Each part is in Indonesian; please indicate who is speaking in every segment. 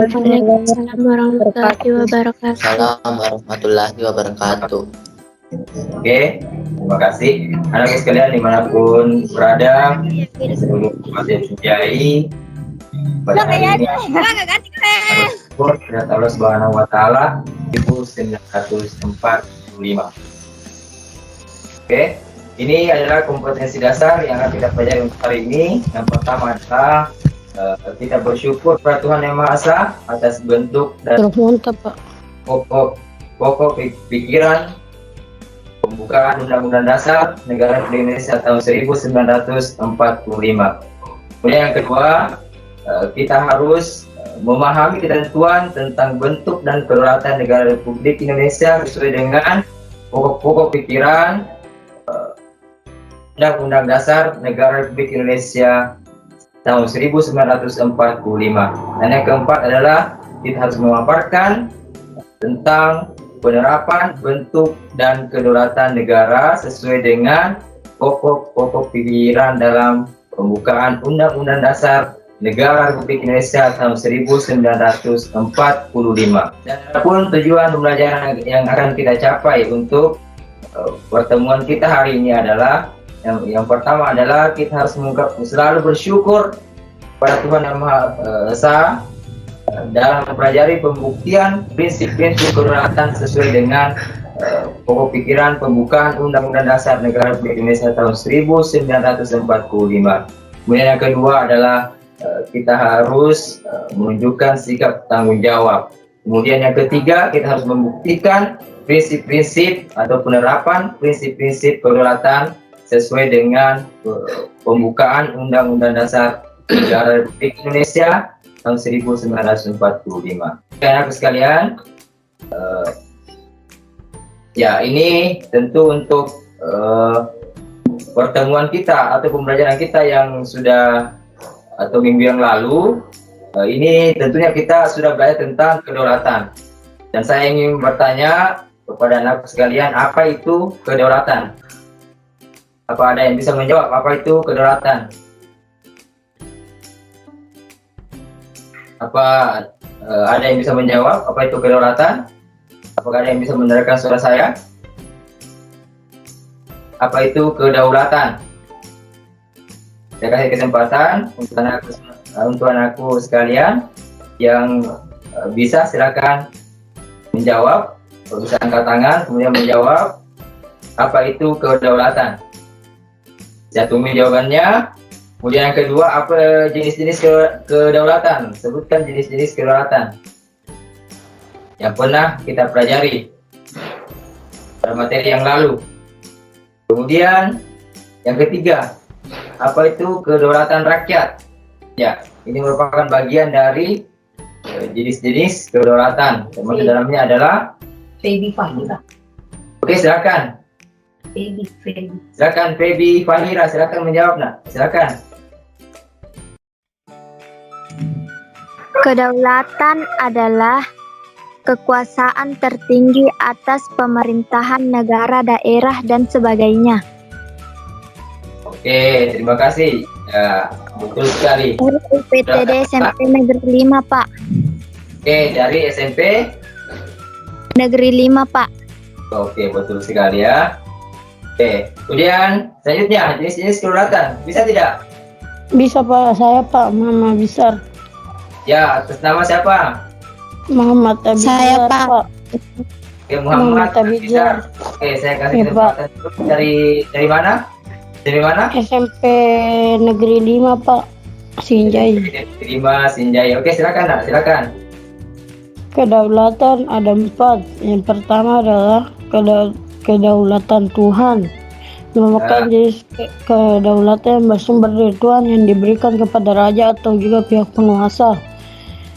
Speaker 1: Waalaikumsalam warahmatullahi wabarakatuh.
Speaker 2: Assalamualaikum warahmatullahi wabarakatuh.
Speaker 3: Oke, terima kasih. Anak sekalian dimanapun berada, seluruh umat yang dicintai, pada hari ini bersyukur kepada Allah Subhanahu Wa Taala 1945. Oke, ini adalah kompetensi dasar yang akan kita pelajari untuk hari ini. Yang pertama adalah kita bersyukur pada Tuhan Yang Maha Esa atas bentuk dan pokok pikiran pembukaan Undang-Undang Dasar Negara Republik Indonesia tahun 1945. Kemudian yang kedua, kita harus memahami ketentuan tentang bentuk dan kedaulatan Negara Republik Indonesia sesuai dengan pokok-pokok pikiran Undang-Undang Dasar Negara Republik Indonesia tahun 1945. Dan yang keempat adalah kita harus memaparkan tentang penerapan bentuk dan kedaulatan negara sesuai dengan pokok-pokok pikiran dalam pembukaan Undang-Undang Dasar Negara Republik Indonesia tahun 1945. Dan adapun tujuan pembelajaran yang akan kita capai untuk pertemuan kita hari ini adalah yang pertama adalah kita harus selalu bersyukur pada Tuhan Yang Maha Esa dalam mempelajari pembuktian prinsip-prinsip kedaulatan sesuai dengan pokok pikiran pembukaan Undang-Undang Dasar Negara Republik Indonesia tahun 1945. Kemudian yang kedua adalah kita harus menunjukkan sikap tanggung jawab. Kemudian yang ketiga, kita harus membuktikan prinsip-prinsip atau penerapan prinsip-prinsip kedaulatan sesuai dengan pembukaan Undang-Undang Dasar Negara Republik Indonesia tahun 1945. Anak sekalian, ya ini tentu untuk pertemuan kita atau pembelajaran kita yang sudah atau minggu yang lalu, ini tentunya kita sudah belajar tentang kedaulatan. Dan saya ingin bertanya kepada anak sekalian, apa itu kedaulatan? Apa ada yang bisa menjawab apa itu kedaulatan? Apa ada yang bisa menjawab apa itu kedaulatan? Apakah ada yang bisa mendengarkan suara saya? Apa itu kedaulatan? Saya kasih kesempatan untuk anakku sekalian yang bisa, silakan menjawab. Kalau bisa angkat tangan kemudian menjawab apa itu kedaulatan. Saya tunggu jawabannya. Kemudian yang kedua, apa jenis-jenis kedaulatan? Sebutkan jenis-jenis kedaulatan yang pernah kita pelajari pada materi yang lalu. Kemudian yang ketiga, apa itu kedaulatan rakyat? Ya, ini merupakan bagian dari jenis-jenis kedaulatan. Termasuk dalamnya adalah
Speaker 4: Feby Fahira.
Speaker 3: Oke, silakan. Silakan Feby Fahira, silakan menjawab, nak. Silakan.
Speaker 1: Kedaulatan adalah kekuasaan tertinggi atas pemerintahan negara, daerah, dan sebagainya.
Speaker 3: Oke, terima kasih. Ya, betul sekali.
Speaker 1: PTD SMP Negeri 5, Pak.
Speaker 3: Oke, dari SMP
Speaker 1: Negeri 5, Pak.
Speaker 3: Oke, betul sekali ya. Oke, kemudian selanjutnya jenis-jenis kedaulatan, bisa tidak?
Speaker 5: Bisa Pak, saya Pak Muhammad Bizar.
Speaker 3: Ya, atas nama siapa?
Speaker 5: Muhammad Abizar.
Speaker 1: Saya, Pak.
Speaker 3: Oke, Muhammad Abizar. Oke, saya kasih
Speaker 5: Ya,
Speaker 3: kesempatan dulu. Dari mana? Dari mana?
Speaker 5: SMP Negeri 5 Pak, Sinjai.
Speaker 3: Terima Sinjai. Oke, silakan, nak. Silakan.
Speaker 5: Kedaulatan ada 4. Yang pertama adalah kedaulatan Tuhan. Merupakan jenis kedaulatan yang bersumber dari Tuhan yang diberikan kepada raja atau juga pihak penguasa.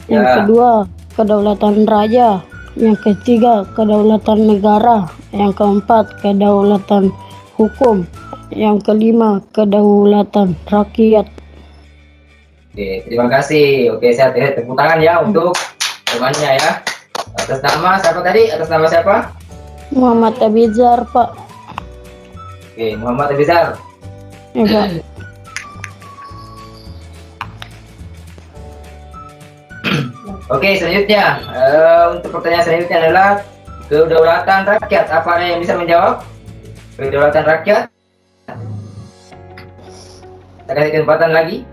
Speaker 5: Yang kedua, kedaulatan raja. Yang ketiga, kedaulatan negara. Yang keempat, kedaulatan hukum. Yang kelima, kedaulatan rakyat.
Speaker 3: Oke, terima kasih. Oke, saya tepuk tangan ya untuk temannya ya. Atas nama siapa tadi? Atas nama siapa?
Speaker 5: Muhammad Abizar, Pak.
Speaker 3: Oke, Muhammad Abizar.
Speaker 5: Ya, Pak.
Speaker 3: Oke, selanjutnya untuk pertanyaan selanjutnya adalah kedaulatan rakyat. Apa ada yang bisa menjawab? Kedaulatan rakyat. Kita kasih kesempatan lagi.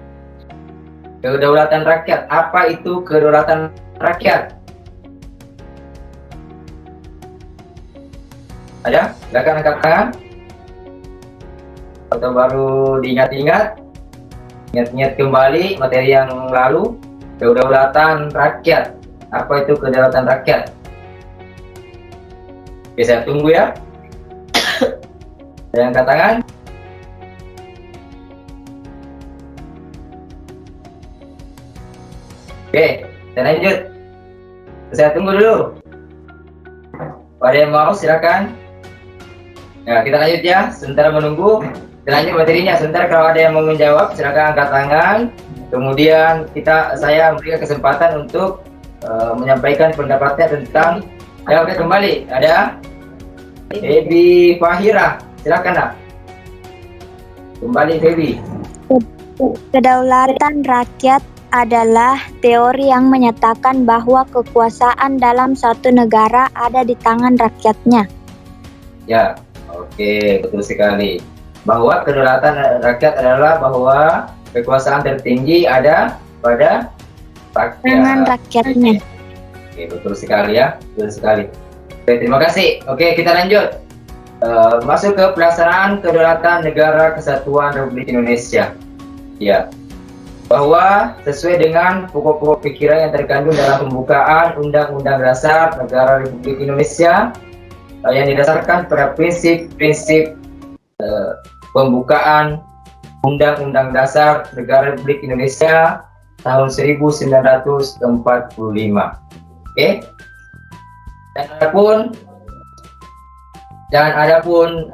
Speaker 3: Kedaulatan rakyat. Apa itu kedaulatan rakyat? Ada? Silakan angkat tangan. Atau baru diingat-ingat, ingat-ingat kembali materi yang lalu. Kedaulatan rakyat. Apa itu kedaulatan rakyat? Oke, saya tunggu ya. Ada yang angkat tangan? Oke, saya lanjut. Saya tunggu dulu. Ada yang mau silakan. Nah, kita lanjut ya. Sebentar menunggu. Kita lanjut materinya. Sebentar, kalau ada yang mau menjawab, silakan angkat tangan. Kemudian saya memberikan kesempatan untuk menyampaikan pendapatnya tentang. Oke, kembali. Ada Febi Fahira. Silakan, Nak. Kembali, Febi.
Speaker 1: Kedaulatan rakyat adalah teori yang menyatakan bahwa kekuasaan dalam suatu negara ada di tangan rakyatnya.
Speaker 3: Ya, oke, betul sekali. Bahwa kedaulatan rakyat adalah bahwa kekuasaan tertinggi ada pada rakyat.
Speaker 1: Tangan rakyatnya.
Speaker 3: Oke, betul sekali ya, betul sekali. Oke, terima kasih. Oke, kita lanjut. Masuk ke pelaksanaan kedaulatan Negara Kesatuan Republik Indonesia. Ya, bahwa sesuai dengan pokok-pokok pikiran yang terkandung dalam pembukaan Undang-Undang Dasar Negara Republik Indonesia yang didasarkan pada prinsip-prinsip pembukaan Undang-Undang Dasar Negara Republik Indonesia tahun 1945. Oke. Dan adapun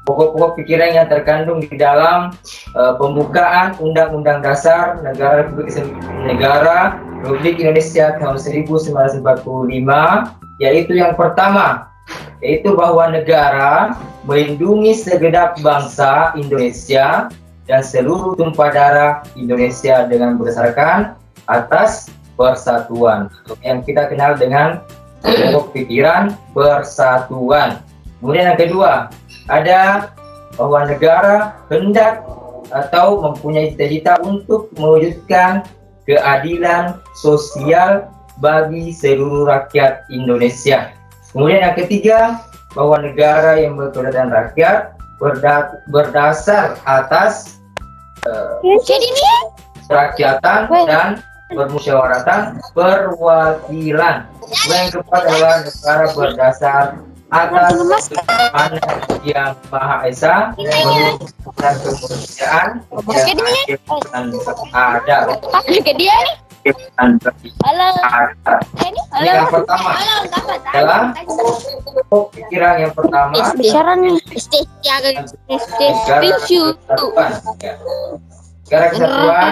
Speaker 3: pokok-pokok pikiran yang terkandung di dalam pembukaan Undang-Undang Dasar Negara Republik Indonesia tahun 1945, yaitu yang pertama, yaitu bahwa negara melindungi segenap bangsa Indonesia dan seluruh tumpah darah Indonesia dengan berdasarkan atas persatuan, yang kita kenal dengan pokok pikiran persatuan. Kemudian yang kedua, ada bahwa negara hendak atau mempunyai cita-cita untuk mewujudkan keadilan sosial bagi seluruh rakyat Indonesia. Kemudian yang ketiga, bahwa negara yang berkedaulatan rakyat berdasar atas kerakyatan dan permusyawaratan perwakilan. Yang keempat adalah negara berdasar atas ketuhanan yang Maha Esa, menunjukkan kemanusiaan yang ada. Yang pertama adalah pikiran yang pertama negara kesatuan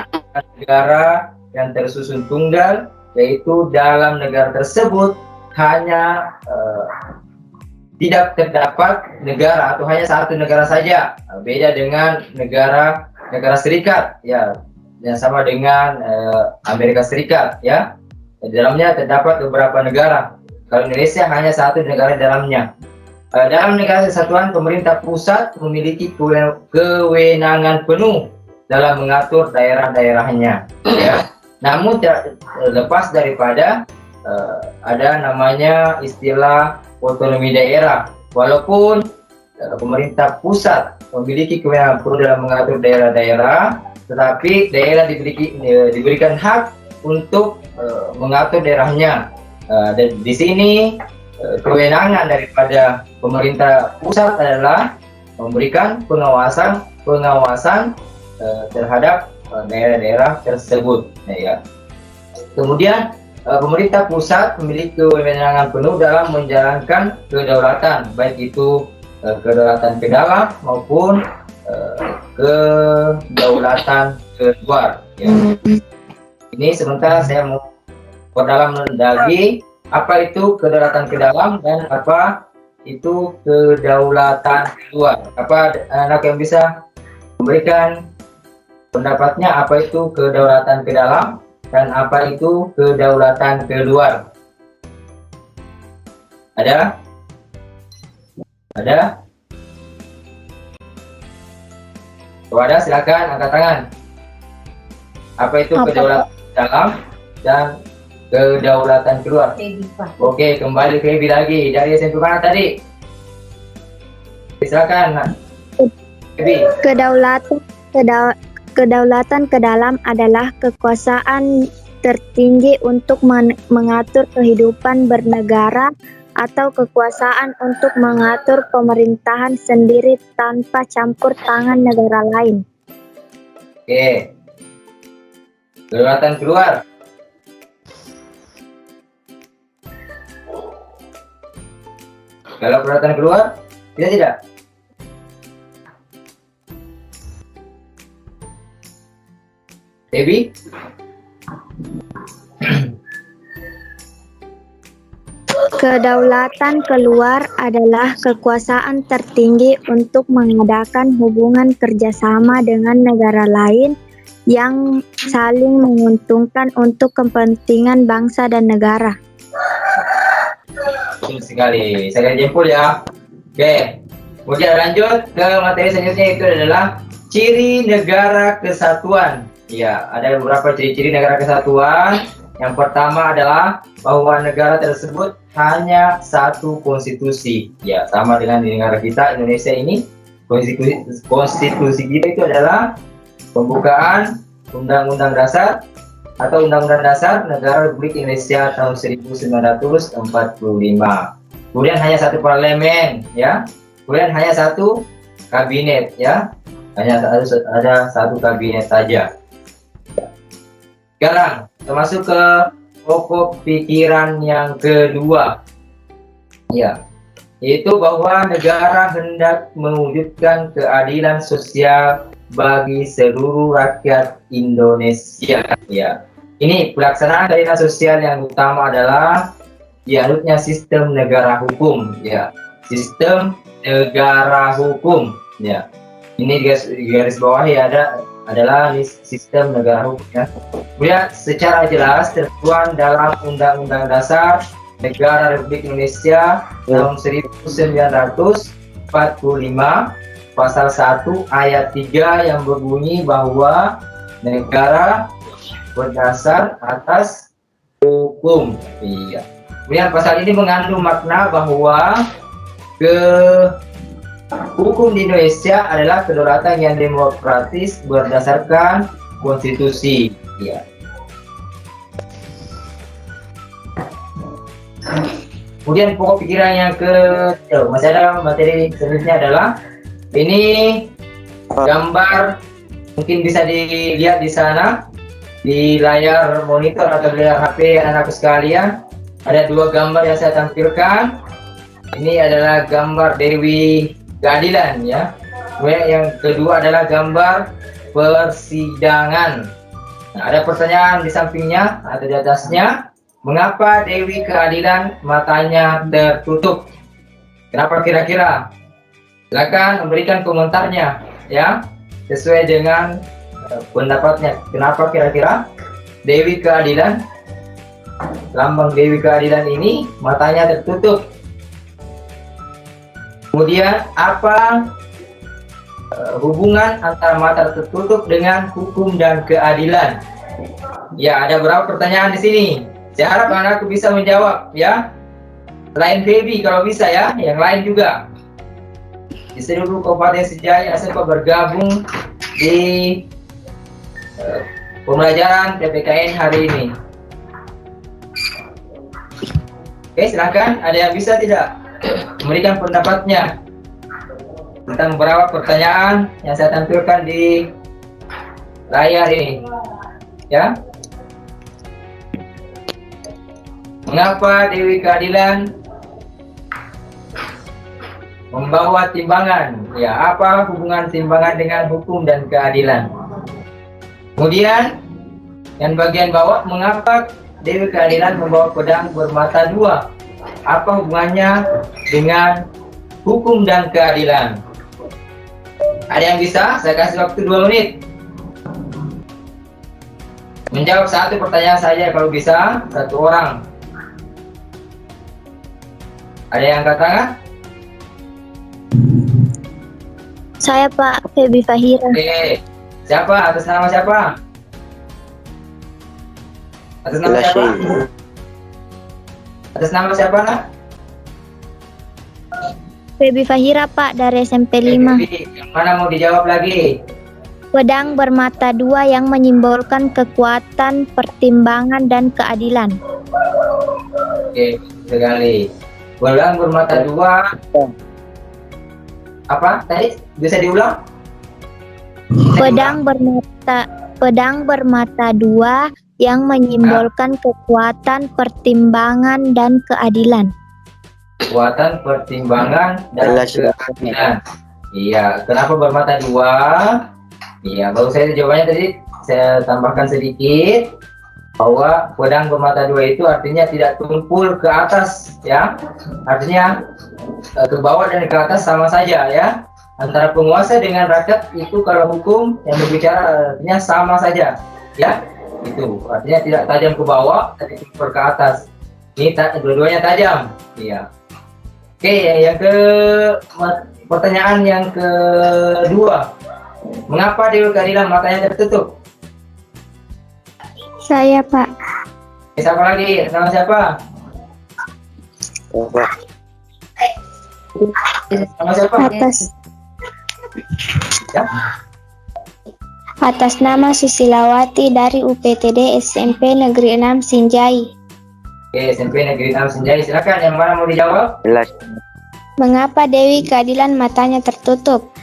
Speaker 3: negara yang tersusun tunggal, yaitu dalam negara tersebut hanya tidak terdapat negara atau hanya satu negara saja. Beda dengan negara Serikat, ya, yang sama dengan Amerika Serikat, ya. Di dalamnya terdapat beberapa negara. Kalau Indonesia hanya satu negara di dalamnya. Dalam negara kesatuan, pemerintah pusat memiliki kewenangan penuh dalam mengatur daerah-daerahnya, ya. Namun lepas daripada ada namanya istilah otonomi daerah. Walaupun pemerintah pusat memiliki kewenangan penuh dalam mengatur daerah-daerah, tetapi daerah diberikan hak untuk mengatur daerahnya. Dan di sini kewenangan daripada pemerintah pusat adalah memberikan pengawasan terhadap daerah-daerah tersebut, ya. Kemudian pemerintah pusat memiliki kewenangan penuh dalam menjalankan kedaulatan, baik itu kedaulatan ke dalam maupun kedaulatan ke luar, ya. Ini sementara saya mau perdalam lagi apa itu kedaulatan ke dalam dan apa itu kedaulatan ke luar. Apa anak yang bisa memberikan pendapatnya apa itu kedaulatan ke dalam dan apa itu kedaulatan keluar? Ada? Ada? Kalau ada silakan angkat tangan. Apa itu
Speaker 1: Apa,
Speaker 3: kedaulatan dalam dan kedaulatan keluar? Oke, kembali ke Ebi lagi dari SMP mana tadi? Silakan, Ebi.
Speaker 1: Kedaulatan ke dalam adalah kekuasaan tertinggi untuk mengatur kehidupan bernegara atau kekuasaan untuk mengatur pemerintahan sendiri tanpa campur tangan negara lain.
Speaker 3: Oke. Kedaulatan keluar. Kalau kedaulatan keluar, tidak. Ebi?
Speaker 1: Kedaulatan keluar adalah kekuasaan tertinggi untuk mengadakan hubungan kerjasama dengan negara lain yang saling menguntungkan untuk kepentingan bangsa dan negara.
Speaker 3: Betul sekali. Saya jempol ya. Oke. Kemudian lanjut ke materi selanjutnya, itu adalah ciri negara kesatuan. Ya, ada beberapa ciri-ciri negara kesatuan. Yang pertama adalah bahwa negara tersebut hanya satu konstitusi. Ya, sama dengan di negara kita Indonesia ini, konstitusi kita itu adalah pembukaan Undang-Undang Dasar atau Undang-Undang Dasar Negara Republik Indonesia tahun 1945. Kemudian hanya satu parlemen, ya. Kemudian hanya satu kabinet, ya. Hanya ada satu kabinet saja. Sekarang kita masuk ke pokok pikiran yang kedua, ya, yaitu bahwa negara hendak mewujudkan keadilan sosial bagi seluruh rakyat Indonesia. Ya, ini pelaksanaan keadilan sosial yang utama adalah dianutnya sistem negara hukum. Ya, sistem negara hukum. Ya, ini garis bawahi adalah sistem negara hukum. Ya. Kemudian secara jelas tertuang dalam Undang-Undang Dasar Negara Republik Indonesia tahun 1945 pasal 1 ayat 3 yang berbunyi bahwa negara berdasar atas hukum. Iya. Kemudian pasal ini mengandung makna bahwa hukum di Indonesia adalah kedaulatan yang demokratis berdasarkan konstitusi. Ya. Kemudian pokok pikiran yang masih ada materi selanjutnya adalah ini gambar, mungkin bisa dilihat di sana di layar monitor atau layar HP anak-anakku sekalian. Ada dua gambar yang saya tampilkan. Ini adalah gambar Dewi Keadilan, ya. Kemudian yang kedua adalah gambar persidangan. Nah, ada pertanyaan di sampingnya atau di atasnya, mengapa Dewi Keadilan matanya tertutup? Kenapa kira-kira? Silakan memberikan komentarnya, ya, sesuai dengan pendapatnya. Kenapa kira-kira Dewi Keadilan, lambang Dewi Keadilan ini matanya tertutup? Kemudian apa hubungan antara mata tertutup dengan hukum dan keadilan? Ya, ada beberapa pertanyaan di sini. Saya harap anakku bisa menjawab, ya. Selain Baby kalau bisa, ya, yang lain juga. Di seluruh Kabupaten Sejaya sempat bergabung di pembelajaran PPKN hari ini. Oke, silakan. Ada yang bisa tidak memberikan pendapatnya tentang beberapa pertanyaan yang saya tampilkan di layar ini, ya. Mengapa Dewi Keadilan membawa timbangan? Ya, apa hubungan timbangan dengan hukum dan keadilan? Kemudian yang bagian bawah, mengapa Dewi Keadilan membawa pedang bermata dua? Apa hubungannya dengan hukum dan keadilan? Ada yang bisa? Saya kasih waktu 2 menit. Menjawab satu pertanyaan saja kalau bisa, satu orang. Ada yang angkat tangan?
Speaker 1: Saya Pak, Febi Fahira.
Speaker 3: Oke. Siapa? Atas nama siapa? Atas nama siapa? Atas nama siapa, nak?
Speaker 1: Febi Fahira Pak, dari SMP 5.
Speaker 3: Yang mana mau dijawab lagi?
Speaker 1: Pedang bermata dua yang menyimbolkan kekuatan, pertimbangan, dan keadilan.
Speaker 3: Oke, sekali. Pedang bermata dua. Apa tadi? Bisa diulang?
Speaker 1: Pedang bermata dua yang menyimbolkan kekuatan, pertimbangan, dan keadilan.
Speaker 3: Kekuatan, pertimbangan, dan keadilan. Iya, kenapa bermata dua? Iya, baru saya jawabannya tadi saya tambahkan sedikit bahwa pedang bermata dua itu artinya tidak tumpul ke atas, ya. Artinya ke bawah dan ke atas sama saja, ya. Antara penguasa dengan rakyat itu kalau hukum yang berbicara artinya sama saja, ya. Itu artinya tidak tajam ke bawah, tapi tumpul ke atas. Ini dua-duanya tajam, iya. Oke, yang pertanyaan yang kedua. Mengapa Dewi Keadilan matanya tertutup?
Speaker 1: Saya Pak.
Speaker 3: Siapa lagi? Nama siapa? Nama siapa? Ya?
Speaker 1: Atas nama Susilawati dari UPTD SMP Negeri 6 Sinjai.
Speaker 3: Oke, SMP Negeri 6 Sinjai. Silakan, yang mana mau dijawab?
Speaker 1: Mengapa Dewi Keadilan matanya tertutup?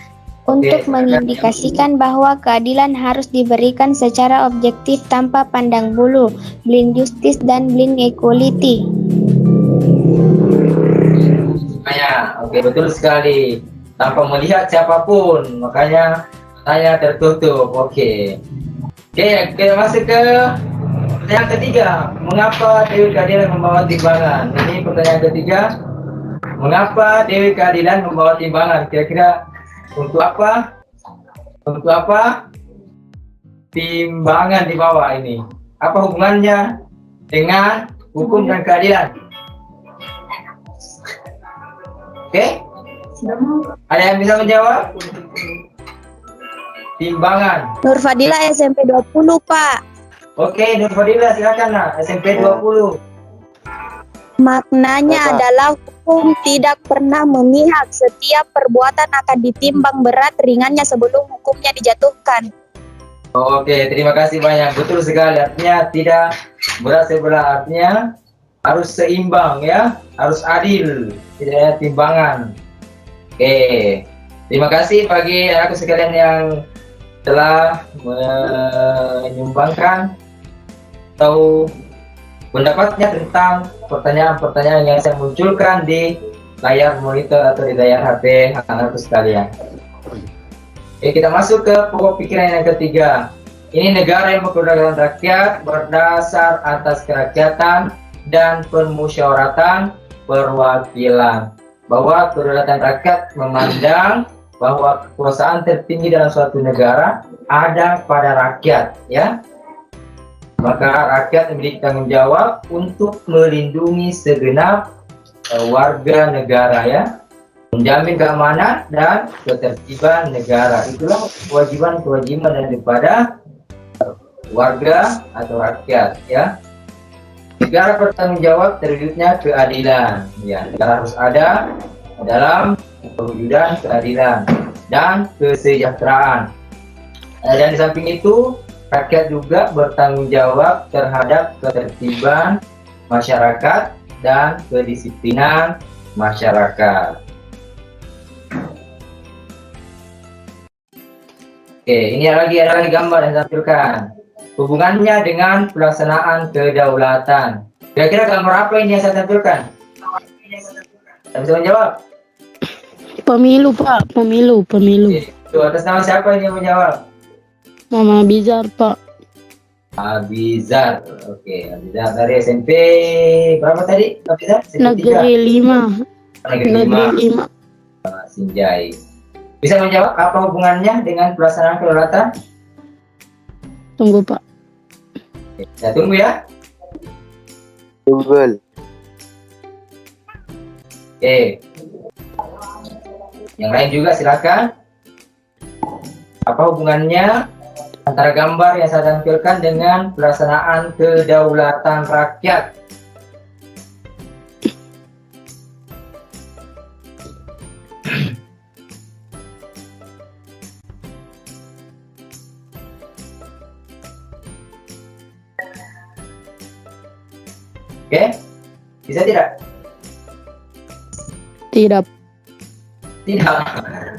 Speaker 1: Untuk mengindikasikan bahwa keadilan harus diberikan secara objektif tanpa pandang bulu, blind justice dan blind equality.
Speaker 3: Oke, betul sekali. Tanpa melihat siapapun, makanya matanya tertutup. Oke, kita masuk ke pertanyaan ketiga. Mengapa Dewi Keadilan membawa timbangan? Ini pertanyaan ketiga. Mengapa Dewi Keadilan membawa timbangan? Kira-kira untuk apa? Untuk apa timbangan di bawah ini? Apa hubungannya dengan hukum dan keadilan? Oke? Ada yang bisa menjawab? Timbangan.
Speaker 1: Nur Fadila SMP 20 Pak.
Speaker 3: Oke, Nur Fadila silakan lah, SMP 20.
Speaker 1: Maknanya adalah hukum tidak pernah memihak. Setiap perbuatan akan ditimbang berat ringannya sebelum hukumnya dijatuhkan.
Speaker 3: Oke, terima kasih banyak. Betul sekali, artinya tidak berat sebelah, artinya harus seimbang, ya, harus adil, tidak ada timbangan. Oke, terima kasih bagi aku sekalian yang telah menyumbangkan atau pendapatnya tentang pertanyaan-pertanyaan yang saya munculkan di layar monitor atau di layar HP anak-anakku sekalian. Oke, kita masuk ke pokok pikiran yang ketiga. Ini negara yang berkedaulatan rakyat berdasar atas kerakyatan dan permusyawaratan perwakilan. Bahwa kedaulatan rakyat memandang bahwa kekuasaan tertinggi dalam suatu negara ada pada rakyat, ya. Maka rakyat memiliki tanggung jawab untuk melindungi segenap warga negara, ya, menjamin keamanan dan ketertiban negara. Itulah kewajiban-kewajiban daripada warga atau rakyat, ya. Negara bertanggung jawab terwujudnya keadilan, ya. Negara harus ada dalam perwujudan keadilan dan kesejahteraan. Dan di samping itu rakyat juga bertanggung jawab terhadap ketertiban masyarakat dan kedisiplinan masyarakat. Oke, ini ada lagi gambar yang saya tampilkan. Hubungannya dengan pelaksanaan kedaulatan. Kira-kira gambar apa ini yang saya tampilkan? Saya bisa menjawab?
Speaker 5: Pemilu Pak, pemilu.
Speaker 3: Itu atas nama siapa ini yang menjawab?
Speaker 5: Mama Bizar Pak.
Speaker 3: Abizar. Oke, Abizar dari SMP berapa tadi? Abizar?
Speaker 5: Negeri 5.
Speaker 3: Negeri 5. Sinjai. Bisa menjawab apa hubungannya dengan pelaksanaan kedaulatan?
Speaker 5: Tunggu Pak.
Speaker 3: Saya tunggu ya.
Speaker 2: Google.
Speaker 3: Oke. Yang lain juga silakan. Apa hubungannya antara gambar yang saya tampilkan dengan pelaksanaan kedaulatan rakyat? Oke, bisa tidak?
Speaker 5: Tidak.
Speaker 3: Tidak.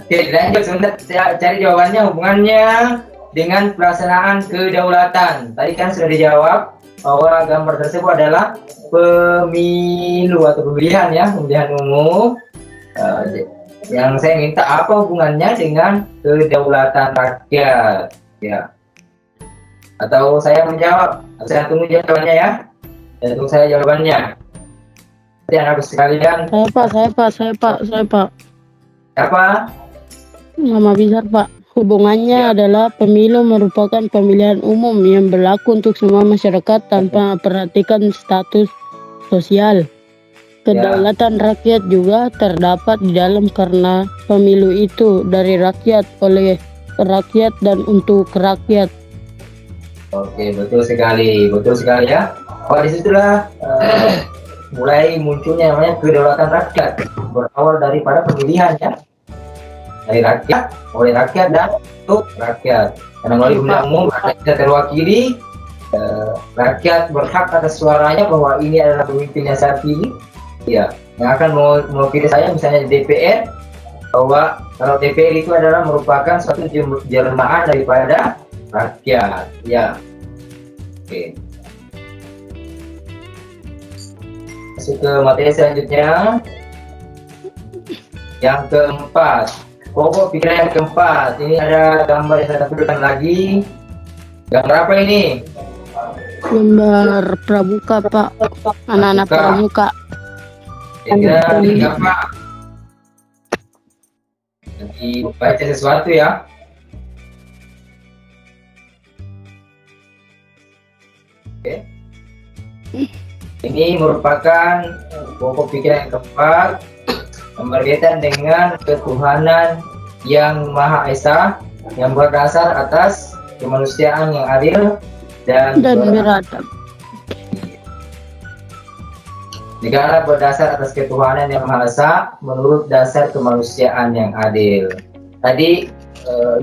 Speaker 3: Oke, lanjut sebentar cari jawabannya, hubungannya dengan pelaksanaan kedaulatan. Tadi kan sudah dijawab bahwa gambar tersebut adalah pemilu atau pemilihan ya, pemilihan umum. Yang saya minta apa hubungannya dengan kedaulatan rakyat? Ya. Atau saya menjawab? Saya tunggu jawabannya ya. Saya tunggu saya jawabannya. Nanti anak sekalian.
Speaker 5: Saya Pak.
Speaker 3: Apa?
Speaker 5: Nama besar Pak. Hubungannya adalah pemilu merupakan pemilihan umum yang berlaku untuk semua masyarakat tanpa memperhatikan status sosial. Kedaulatan rakyat juga terdapat di dalam karena pemilu itu dari rakyat, oleh rakyat dan untuk rakyat.
Speaker 3: Oke, betul sekali ya. Oh, disitulah mulai munculnya namanya kedaulatan rakyat, berawal daripada pemilihan ya, dari rakyat, oleh rakyat dan untuk rakyat. Karena melalui pemilihan umum rakyat tidak terwakili, rakyat berhak atas suaranya bahwa ini adalah pemimpin yang saya pilih, ya, yang akan mewakili saya misalnya di DPR, bahwa kalau DPR itu adalah merupakan suatu jelmaan daripada rakyat, ya. Oke. Masuk ke materi selanjutnya. Yang keempat, pokok pikiran yang keempat. Ini ada gambar yang saya tampilkan lagi. Gambar apa ini?
Speaker 5: Gambar pramuka Pak. Anak-anak pramuka.
Speaker 3: Kira-kira ini apa? Nanti baca sesuatu ya. Oke. Ini merupakan pokok pikiran yang keempat yang berkaitan dengan ketuhanan yang Maha Esa yang berdasar atas kemanusiaan yang adil dan
Speaker 5: beradab.
Speaker 3: Negara berdasar atas ketuhanan yang Maha Esa menurut dasar kemanusiaan yang adil. Tadi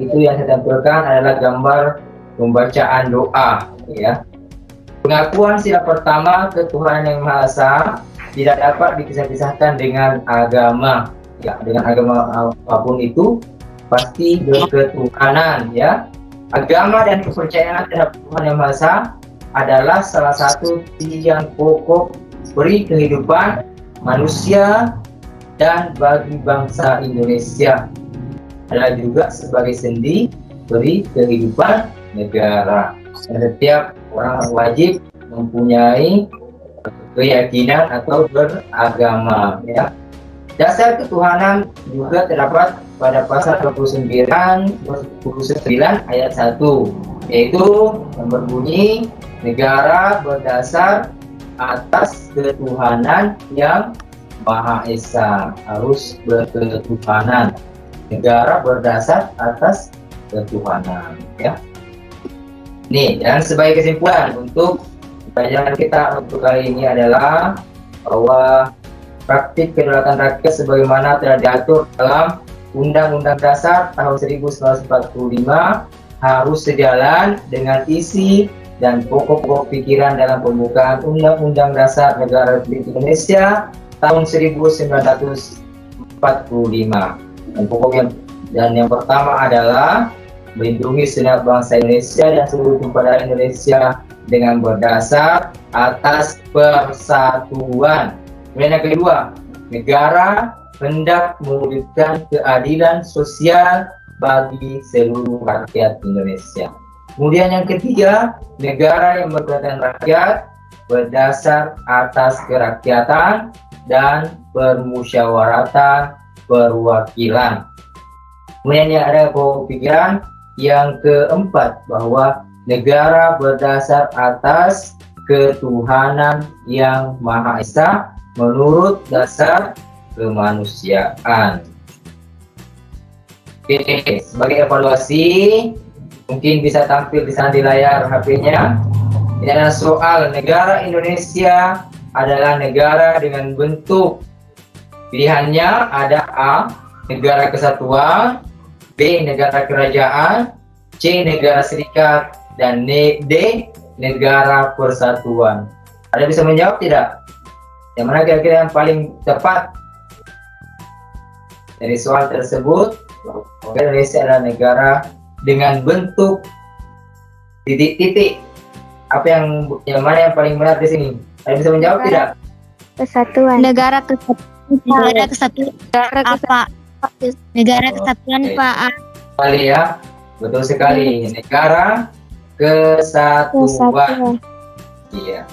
Speaker 3: itu yang saya tampilkan adalah gambar pembacaan doa, ya. Pengakuan sila pertama ketuhanan yang Maha Esa tidak dapat dipisah-pisahkan dengan agama, ya, dengan agama apapun itu pasti berketuhanan, ya. Agama dan kepercayaan terhadap Tuhan yang Maha Esa adalah salah satu tiang pokok beri kehidupan manusia dan bagi bangsa Indonesia, adalah juga sebagai sendi beri kehidupan negara. Setiap orang wajib mempunyai keyakinan atau beragama, ya. Dasar ketuhanan juga terdapat pada pasal 29 ayat 1, yaitu yang berbunyi negara berdasar atas ketuhanan yang Maha Esa. Harus berketuhanan. Negara berdasar atas ketuhanan, ya. Nih, dan sebagai kesimpulan untuk pelajaran kita untuk kali ini adalah bahwa praktik kedaulatan rakyat sebagaimana telah diatur dalam Undang-Undang Dasar tahun 1945 harus sejalan dengan isi dan pokok-pokok pikiran dalam pembukaan Undang-Undang Dasar Negara Republik Indonesia tahun 1945. Dan yang pertama adalah melindungi segenap bangsa Indonesia dan seluruh tumpah darah Indonesia dengan berdasar atas persatuan. Kemudian yang kedua, negara hendak mewujudkan keadilan sosial bagi seluruh rakyat Indonesia. Kemudian yang ketiga, negara yang berkedaulatan rakyat berdasar atas kerakyatan dan permusyawaratan perwakilan. Kemudian yang ada pokok pikiran yang keempat, bahwa negara berdasar atas ketuhanan yang Maha Esa menurut dasar kemanusiaan. Oke, sebagai evaluasi, mungkin bisa tampil di sana di layar HP-nya. Ini adalah soal negara Indonesia adalah negara dengan bentuk pilihannya ada A, negara kesatuan, B, negara kerajaan, C, negara serikat, dan D, negara persatuan. Ada bisa menjawab tidak? Yang mana kira-kira yang paling tepat dari soal tersebut? Indonesia adalah negara dengan bentuk titik-titik. Apa yang mana yang paling benar di sini? Ada bisa menjawab tidak?
Speaker 1: Kesatuan.
Speaker 4: Negara kesatuan apa? Negara kesatuan
Speaker 3: Oke.
Speaker 4: Pak.
Speaker 3: Sekali ya, betul sekali. Negara kesatuan. Iya.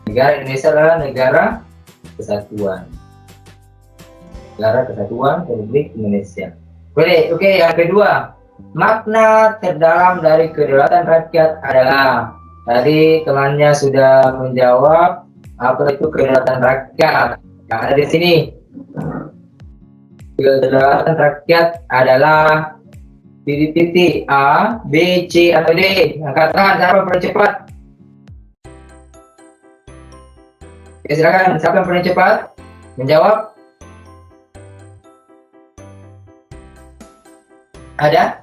Speaker 3: Negara Indonesia adalah negara kesatuan. Negara Kesatuan Republik Indonesia. Boleh, oke. Yang kedua, makna terdalam dari kedaulatan rakyat adalah, tadi temannya sudah menjawab apa itu kedaulatan rakyat. Yang ada di sini, kedaulatan rakyat adalah titik-titik A, B, C, atau D. Angkat tangan, siapa yang paling cepat? Ya, silakan, siapa yang paling cepat menjawab? Ada?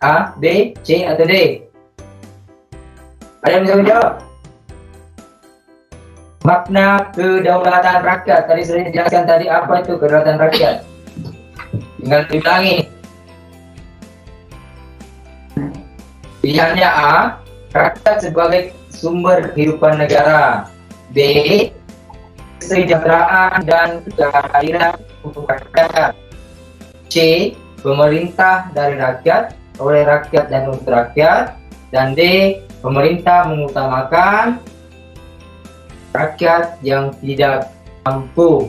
Speaker 3: A, B, C, atau D? Ada yang bisa menjawab? Makna kedaulatan rakyat. Tadi sudah dijelaskan tadi apa itu kedaulatan rakyat. Tinggal diulangi. Pilihannya A, rakyat sebagai sumber kehidupan negara. B, kesejahteraan dan keadilan untuk rakyat. C, pemerintah dari rakyat, oleh rakyat dan untuk rakyat. Dan D, pemerintah mengutamakan rakyat yang tidak mampu.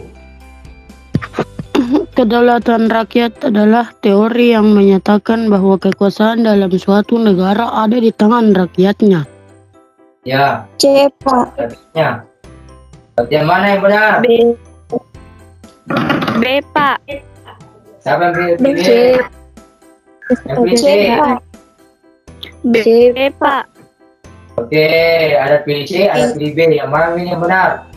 Speaker 5: Kedaulatan rakyat adalah teori yang menyatakan bahwa kekuasaan dalam suatu negara ada di tangan rakyatnya.
Speaker 3: Ya,
Speaker 1: C, Pak.
Speaker 3: artinya. Yang mana yang benar?
Speaker 1: B. B, Pak.
Speaker 3: Siapa yang pilih?
Speaker 1: C.
Speaker 3: Yang pilih C.
Speaker 1: Pak. B, Pak.
Speaker 3: Oke, ada pilih C, ada pilih B. Yang mana ini yang benar?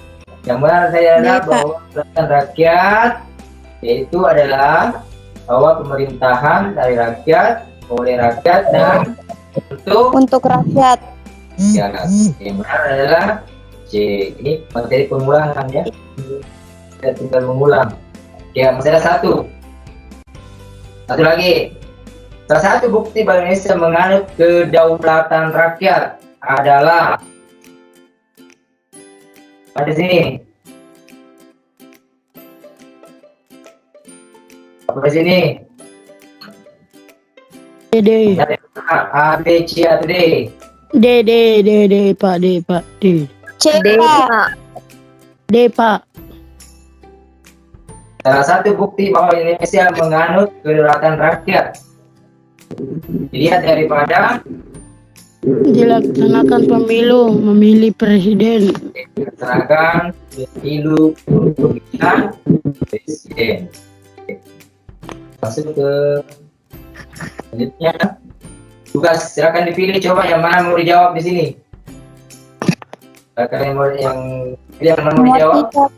Speaker 3: Yang benar saya adalah
Speaker 1: B, Pak.
Speaker 3: bahwa kedaulatan rakyat yaitu adalah bahwa pemerintahan dari rakyat, oleh rakyat, dan
Speaker 1: Untuk rakyat.
Speaker 3: ya, yang benar adalah C. Ini materi pengulangan ya. Kita tinggal mengulang. Oke, masih ada satu lagi. Salah satu bukti bahwa Indonesia menganut kedaulatan rakyat adalah ada di sini. Apa di sini?
Speaker 5: D,
Speaker 3: A, B, C, atau D?
Speaker 5: Pak, D.
Speaker 1: C, Pak.
Speaker 5: D, Pak.
Speaker 3: Salah satu bukti bahwa Indonesia menganut kedaulatan rakyat dilihat daripada
Speaker 5: Dilaksanakan pemilu, memilih presiden.
Speaker 3: dilaksanakan pemilu untuk pemilihan presiden. Masuk ke selanjutnya. Tugas, silakan dipilih, coba yang mana mau dijawab di sini. Silakan yang mana mau dijawab.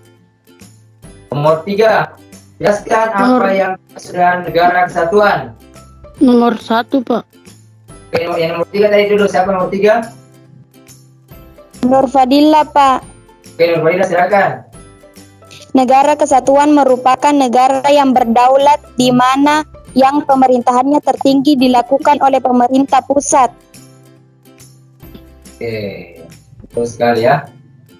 Speaker 3: Nomor 3. Jelaskan apa yang sudah negara kesatuan.
Speaker 5: Nomor 1, Pak.
Speaker 3: Oke, yang nomor 3 tadi dulu. Siapa nomor 3?
Speaker 1: Nur Fadila, Pak.
Speaker 3: Oke, nomor 3 silakan.
Speaker 1: Negara kesatuan merupakan negara yang berdaulat di mana yang pemerintahannya tertinggi dilakukan oleh pemerintah pusat.
Speaker 3: Oke, betul sekali ya.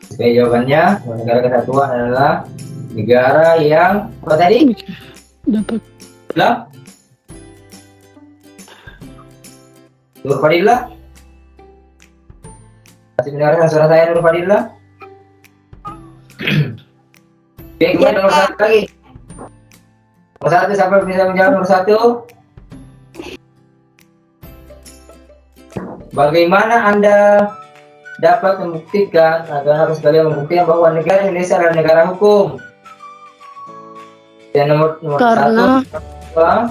Speaker 3: Oke, jawabannya negara kesatuan adalah negara yang apa tadi?
Speaker 5: Dapat.
Speaker 3: Bilang? Nur Fadila? Masih mendengarkan suara saya, Nur Fadila? Oke, kemudian nomor 1 lagi. Nomor 1, siapa bisa menjawab nomor 1? bagaimana Anda dapat membuktikan atau harus kalian membuktikan bahwa negara Indonesia adalah negara hukum? Dan nomor
Speaker 5: Karena-
Speaker 3: satu,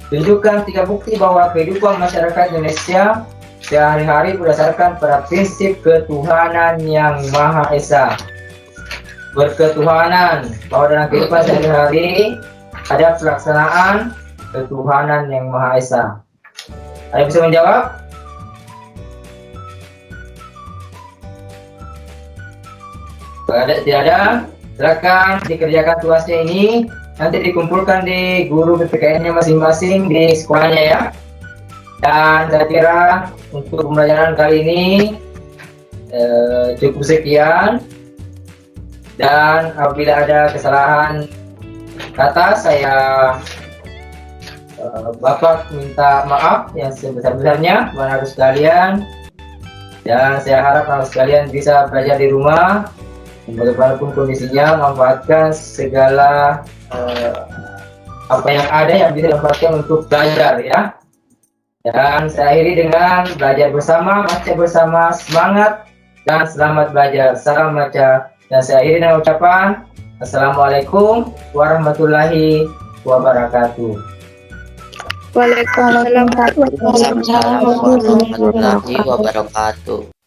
Speaker 3: tunjukkan 3 bukti bahwa kehidupan masyarakat Indonesia sehari-hari berdasarkan pada prinsip ketuhanan yang Maha Esa. Berketuhanan, bahwa dalam kehidupan sehari-hari ada pelaksanaan ketuhanan yang Maha Esa. Ada yang bisa menjawab? Tidak ada, silakan dikerjakan tugasnya ini. Nanti dikumpulkan di guru PPKN-nya masing-masing di sekolahnya ya. Dan saya kira untuk pembelajaran kali ini cukup sekian. Dan apabila ada kesalahan kata, saya Bapak minta maaf yang sebesar-besarnya kepada harus sekalian. Dan saya harap harus sekalian bisa belajar di rumah. Bagaimanapun kondisinya, manfaatkan segala apa yang ada yang bisa dimanfaatkan untuk belajar ya. Dan saya akhiri dengan belajar bersama, baca bersama, semangat dan selamat belajar. Salam baca. Dan saya akhiri dengan ucapan Assalamualaikum warahmatullahi wabarakatuh.
Speaker 1: Waalaikumsalam.
Speaker 2: Waalaikumsalam warahmatullahi wabarakatuh.